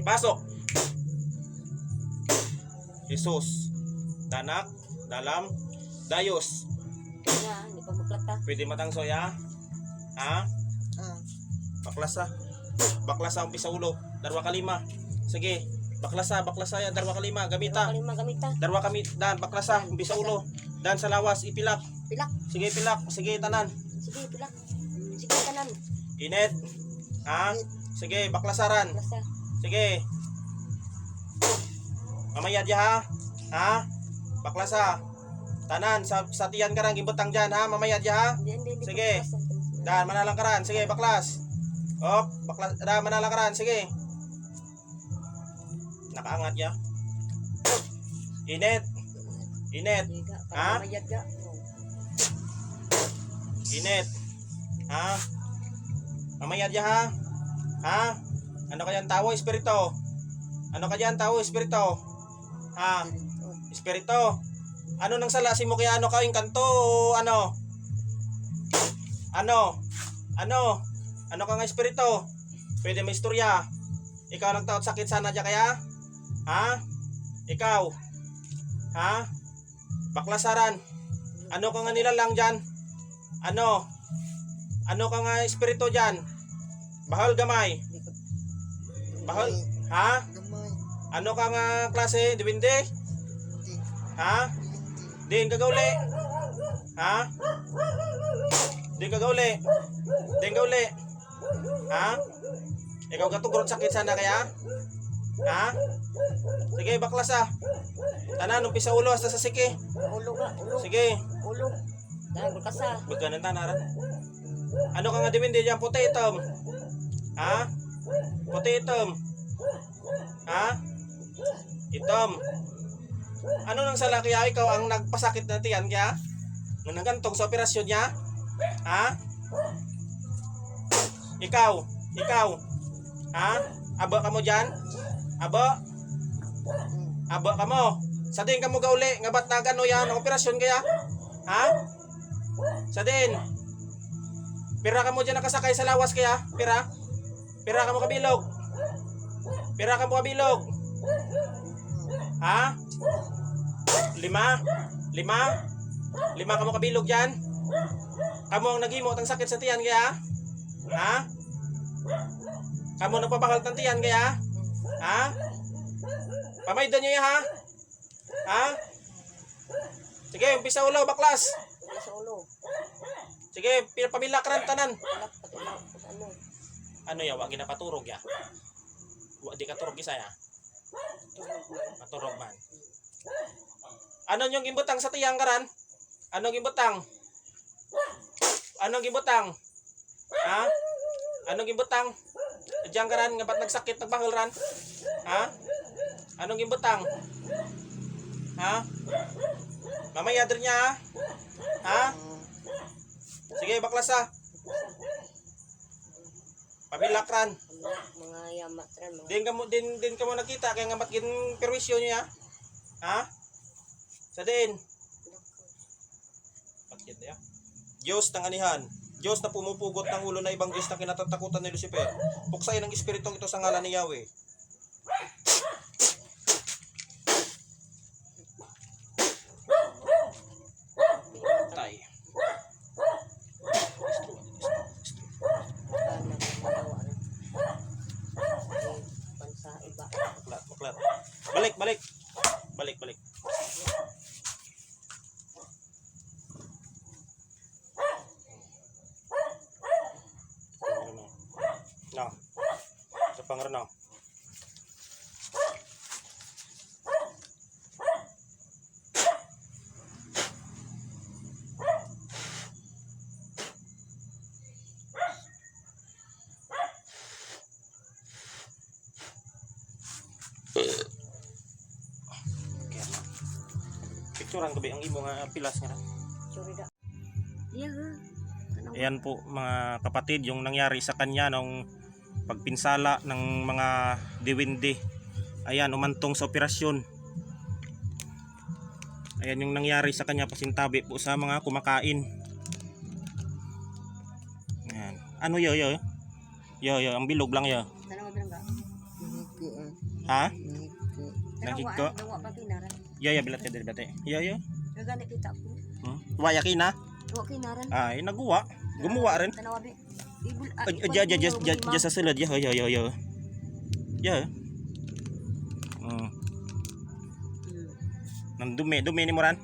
Pasok. Jesus. Danak. Dalam. Dayos. Ya, hindi pa maklata. Pwede matang soya. Ha? Baklasa. Baklasa umpisa ulo. Darwa kalima. Sige. Baklasa yan. Darwa kalima. Gamita. Kalima gamita. Darwa kami. Dan. Baklasa. Umpisa ulo. Dan sa lawas. Ipilak. Pilak. Sige pilak. Sige tanan. Sige, pilak. Sige, kanan. Init. Ha? Sige. Baklasaran. Lasa. Sige. Mamaya dia ha. Ha? Baklasa. Tanan. Sa tiyan ka rang gimbutang dyan ha. Mamaya dia ha. Hindi. Sige. Dan. Manalang karan. Sige. Baklas. Op. Baklas. Dan. Manalang karan. Sige. Nakaangat ya. Init. Init. Ha? Mayad ga. Init. Ha? Mamaya dia ha. Ha? Ano ka dyan tao? Espiritu. Ano ka dyan tao? Espiritu. Ha? Espiritu. Ano nang salasin mo kaya ano ka yung kanto? Ano? Ano? Ano? Ano ka nga espiritu? Pwede may istorya. Ikaw nagtaot sakit sana dyan kaya? Ha? Ikaw? Ha? Baklasaran. Ano ka nga nilalang dyan? Ano? Ano ka nga espiritu dyan? Bahal gamay. Bahal? Ha? Ano ka nga klase? Dibindi? Ha? Din kagauli? Ha? Din kagauli? Din kagauli? Ha? Ikaw katugrot sakit sana kaya? Ha? Sige, baklas ah. Tanan, umpisa ulo hasta sa siki. Ulo ga, ulo. Sige. Ulo. Dahil berkasa. Baga ng tanaran. Ano ka nga dibindi dyan? Puti itom. Ha? Puti itom. Ha? Itom. Ano nang sala kaya ikaw ang nagpasakit na tiyan kaya? Nang nagantong sa operasyon niya? Ha? Ikaw? Ikaw? Ha? Aba ka mo dyan? Aba? Aba ka mo? Sa din ka mo gauli? Nga ba't nagano yan? Operasyon kaya? Ha? Sa din? Pira ka mo dyan nakasakay sa lawas kaya? Pira? Pira ka mo kabilog? Pira ka mo kabilog? Ha? Lima? Lima ka mo kabilog dyan? Kamu ang nagimot ang sakit sa tiyan kaya? Ha? Kamu nagpapakal ng tiyan kaya? Ha? Pamaydan nyo ya ha? Ha? Sige, umpisa ulo, baklas. Sa ulo. Sige, pamilakran tanan. Pilak patulak. Ano? Ano ya, wag ginapaturog ya? Wag di katurog isa ya? Maturog man. Ano yung gimbutang sa tiyang karan? Anong gimbutang? Anong gimbutang? Ha? Anong gimbutang? Diyan karan nga ba't nagsakit nagbahal ran? Ha? Anong gimbutang? Ha? Mamaya din niya ha? Ha? Sige, baklas ha. Pamilakran. Mga yamat rin. Din ka mo nakita kaya nga ba't gin perwisyo niya? Ha? Sa din. Bakit ya? Diyos ng anihan. Diyos na pumupugot ng ulo na ibang Diyos na kinatatakutan ni Lucifer. Puksain ang espiritong ito sa ngalan ni Yahweh. Tay. Pansa iba. Baklat. Balik. No. Sa pangaranaw. Picturean gabi ang imo nga pilas nga. Churida. Iya ha. Ayan po mga kapatid yung nangyari sa kanya nung pagpinsala ng mga diwindi. Ayan, umantong sa operasyon. Ayan yung nangyari sa kanya, pasintabi po sa mga kumakain. Ayan. Ano yo, ang bilog lang yo. Tanong mo bilang ka? Ha? Nahigko. Nahigko? Dawa pa kinaran. Yaya bilat ka dili bate. Yaya. Gagana kita ko. Waya kina. Dawa kinaran. Ay naguwa. Gumawa rin. Tanawa be. Ibul. Diya sa sulod. Yo. Ya. Nang dumi ni mo ran.